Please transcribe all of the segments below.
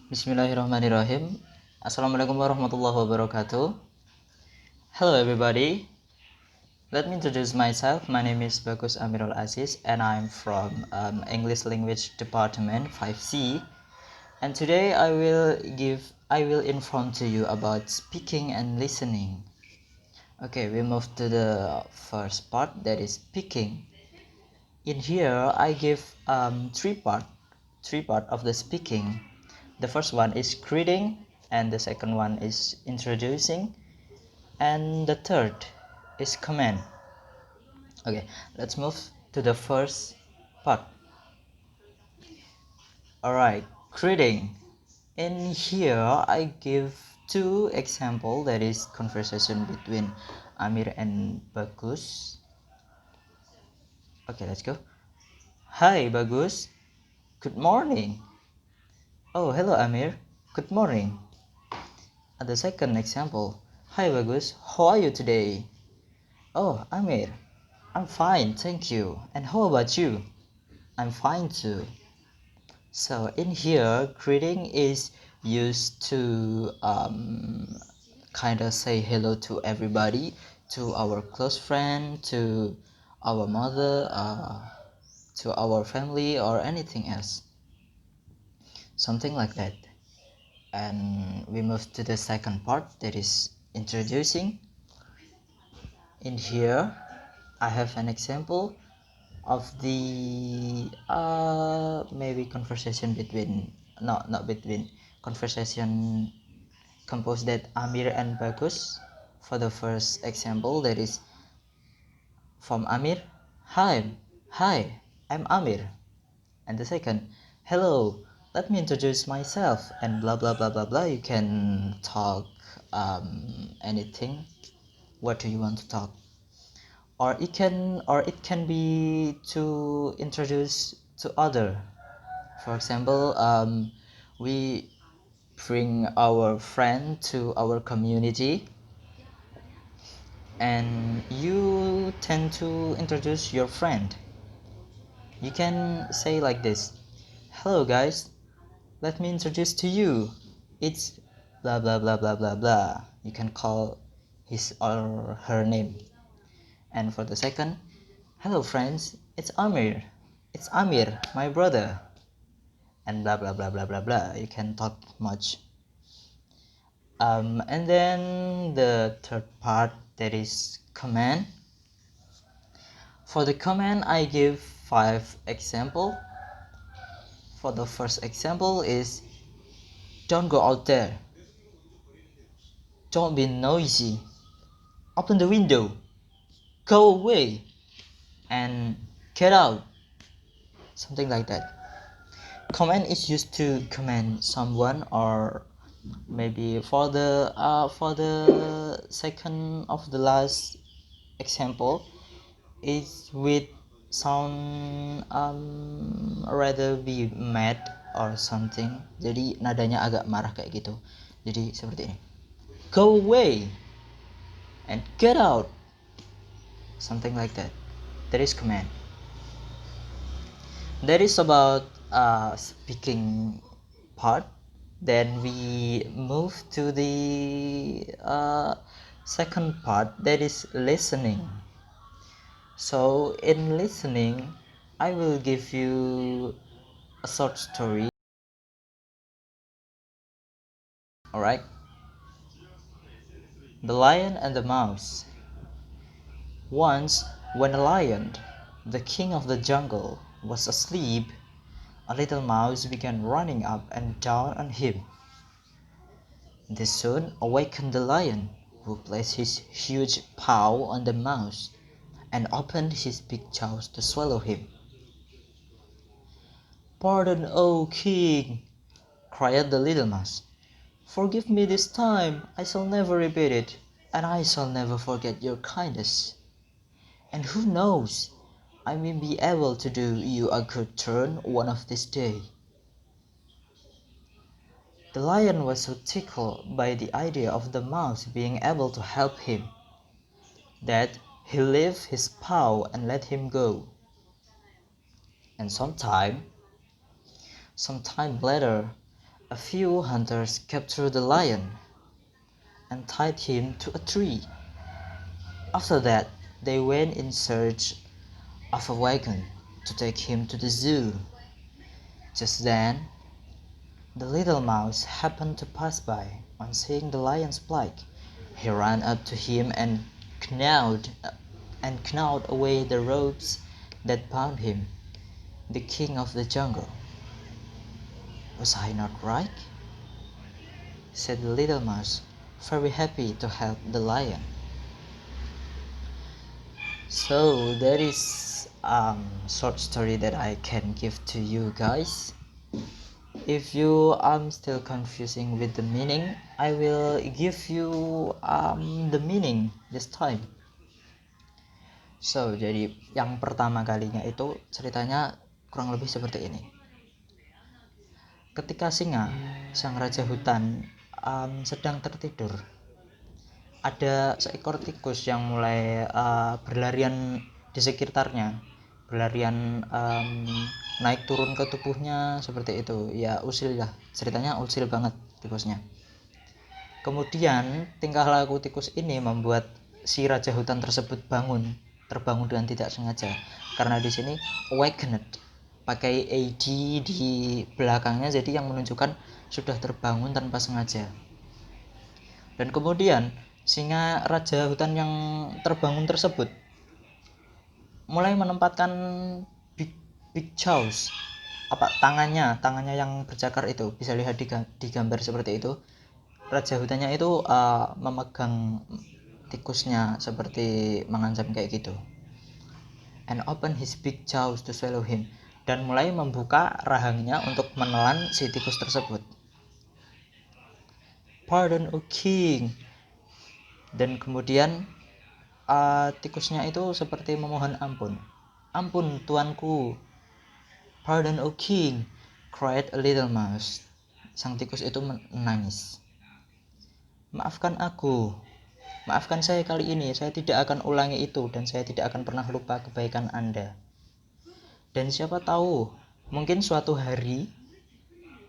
Bismillahirrahmanirrahim. Assalamualaikum warahmatullahi wabarakatuh. Hello everybody. Let me introduce myself. My name is Bagus Amirul Aziz and I'm from English Language Department 5C. And today I will inform to you about speaking and listening. Okay, we move to the first part, that is speaking. In here I give three part of the speaking. The first one is greeting, and the second one is introducing, and the third is command. Okay, let's move to the first part. Alright, greeting. In here I give two example, that is conversation between Amir and Bagus. Okay, let's go. Hi Bagus, good morning. Oh, hello Amir, good morning. And the second example, hi Bagus, how are you today? Oh, Amir, I'm fine, thank you. And how about you? I'm fine too. So in here, greeting is used to kind of say hello to everybody, to our close friend, to our mother, to our family, or anything else. Something like that. And we move to the second part, that is introducing. In here, I have an example of the maybe conversation between, not between, conversation composed that Amir and Bagus. For the first example, that is from Amir. Hi, I'm Amir. And the second, hello, let me introduce myself, and blah blah blah blah blah. You can talk anything. What do you want to talk? Or it can be to introduce to other. For example, we bring our friend to our community, and you tend to introduce your friend. You can say like this: hello guys, let me introduce to you, it's blah blah blah blah blah blah. You can call his or her name. And for the second, hello friends, it's Amir, my brother, and blah blah blah blah blah blah. You can talk much. And then the third part, that is command. For the command I give 5 example. For the first example is, don't go out there, don't be noisy, open the window, go away, and get out. Something like that. Command is used to command someone, or maybe for the second of the last example is with sound rather be mad or something. Jadi nadanya agak marah kayak gitu. Jadi seperti ini. Go away and get out. Something like that. That is command. That is about speaking part. Then we move to the second part, that is listening. So in listening, I will give you a short story. Alright? The Lion and the Mouse. Once, when a lion, the king of the jungle, was asleep, a little mouse began running up and down on him. This soon awakened the lion, who placed his huge paw on the mouse and opened his big jaws to swallow him. "Pardon, O king!" cried the little mouse. "Forgive me this time, I shall never repeat it, and I shall never forget your kindness. And who knows, I may be able to do you a good turn one of these days." The lion was so tickled by the idea of the mouse being able to help him that he lifted his paw and let him go. And some time later, A few hunters captured the lion and tied him to a tree. After that, they went in search of a wagon to take him to the zoo. Just then, the little mouse happened to pass by. On seeing the lion's plight, he ran up to him and gnawed away the ropes that bound him, the king of the jungle. Was I not right? Said the little mouse, very happy to help the lion. So that is short story that I can give to you guys. If you still confusing with the meaning, I will give you the meaning this time. So jadi yang pertama kalinya itu ceritanya kurang lebih seperti ini. Ketika singa, sang raja hutan, sedang tertidur, ada seekor tikus yang mulai berlarian di sekitarnya, berlarian naik turun ke tubuhnya seperti itu. Ya usil lah, ceritanya usil banget tikusnya. Kemudian tingkah laku tikus ini membuat si raja hutan tersebut terbangun dengan tidak sengaja. Karena di sini awakened pakai AD di belakangnya, jadi yang menunjukkan sudah terbangun tanpa sengaja. Dan kemudian singa raja hutan yang terbangun tersebut mulai menempatkan big jaws, tangannya yang bercakar itu, bisa lihat di gambar seperti itu. Raja hutannya itu memegang tikusnya seperti mengancam kayak gitu, and open his big jaws to swallow him, dan mulai membuka rahangnya untuk menelan si tikus tersebut. Pardon, O king. Dan kemudian tikusnya itu seperti memohon ampun. Ampun tuanku. Pardon, O king, cried a little mouse. Sang tikus itu menangis. Maafkan aku. Maafkan saya kali ini, saya tidak akan ulangi itu dan saya tidak akan pernah lupa kebaikan Anda. Dan siapa tahu, mungkin suatu hari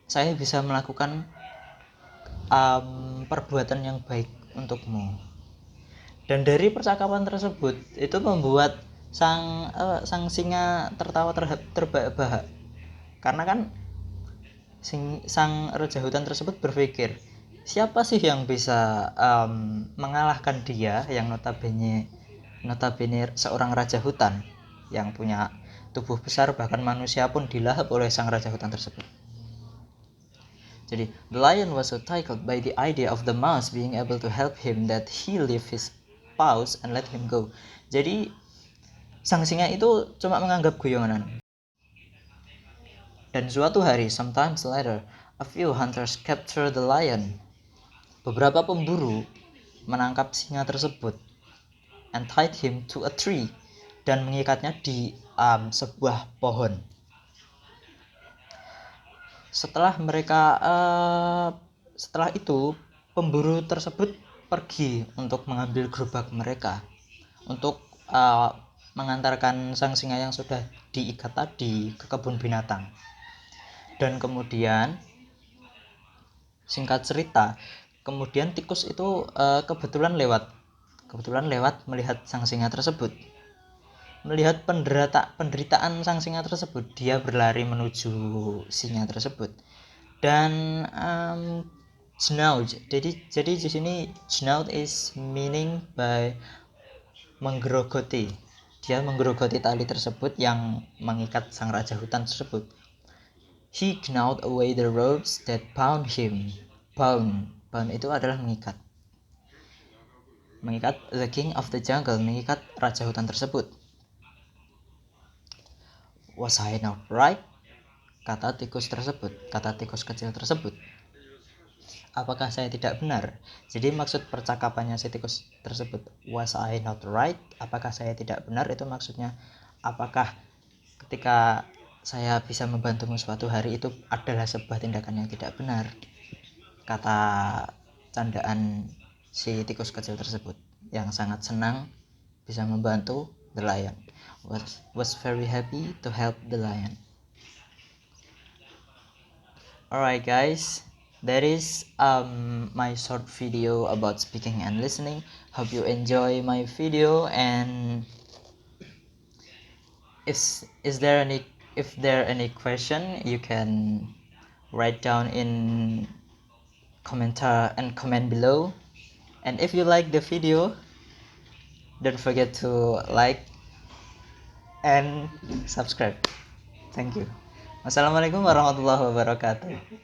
saya bisa melakukan perbuatan yang baik untukmu. Dan dari percakapan tersebut itu membuat sang singa tertawa terbahak-bahak. Karena kan sang raja hutan tersebut berpikir, siapa sih yang bisa mengalahkan dia yang notabene seorang raja hutan yang punya tubuh besar, bahkan manusia pun dilahap oleh sang raja hutan tersebut. Jadi the lion was so tickled by the idea of the mouse being able to help him that he left his paws and let him go. Jadi sang singa itu cuma menganggap guyonan. Dan suatu hari, sometimes later, a few hunters captured the lion. Beberapa pemburu menangkap singa tersebut and tied him to a tree, dan mengikatnya di sebuah pohon. Setelah itu pemburu tersebut pergi untuk mengambil gerobak mereka untuk mengantarkan sang singa yang sudah diikat tadi ke kebun binatang. Dan kemudian singkat cerita, kemudian tikus itu kebetulan lewat melihat sang singa tersebut. Melihat penderitaan sang singa tersebut, dia berlari menuju singa tersebut dan snout. Jadi di sini snout is meaning by menggerogoti. Dia menggerogoti tali tersebut yang mengikat sang raja hutan tersebut. He gnawed away the ropes that bound him. Bound itu adalah mengikat. Mengikat the king of the jungle, mengikat raja hutan tersebut. Was I not right? Kata tikus kecil tersebut. Apakah saya tidak benar? Jadi maksud percakapannya si tikus tersebut, was I not right? Apakah saya tidak benar? Itu maksudnya, apakah ketika saya bisa membantumu suatu hari itu adalah sebuah tindakan yang tidak benar? Kata candaan si tikus kecil tersebut yang sangat senang bisa membantu the lion. Was very happy to help the lion. Alright guys, That is my short video about speaking and listening. Hope you enjoy my video, and is there any, if there any question, you can write down in comment below. And if you like the video, don't forget to like and subscribe. Thank you. Wassalamualaikum warahmatullahi wabarakatuh.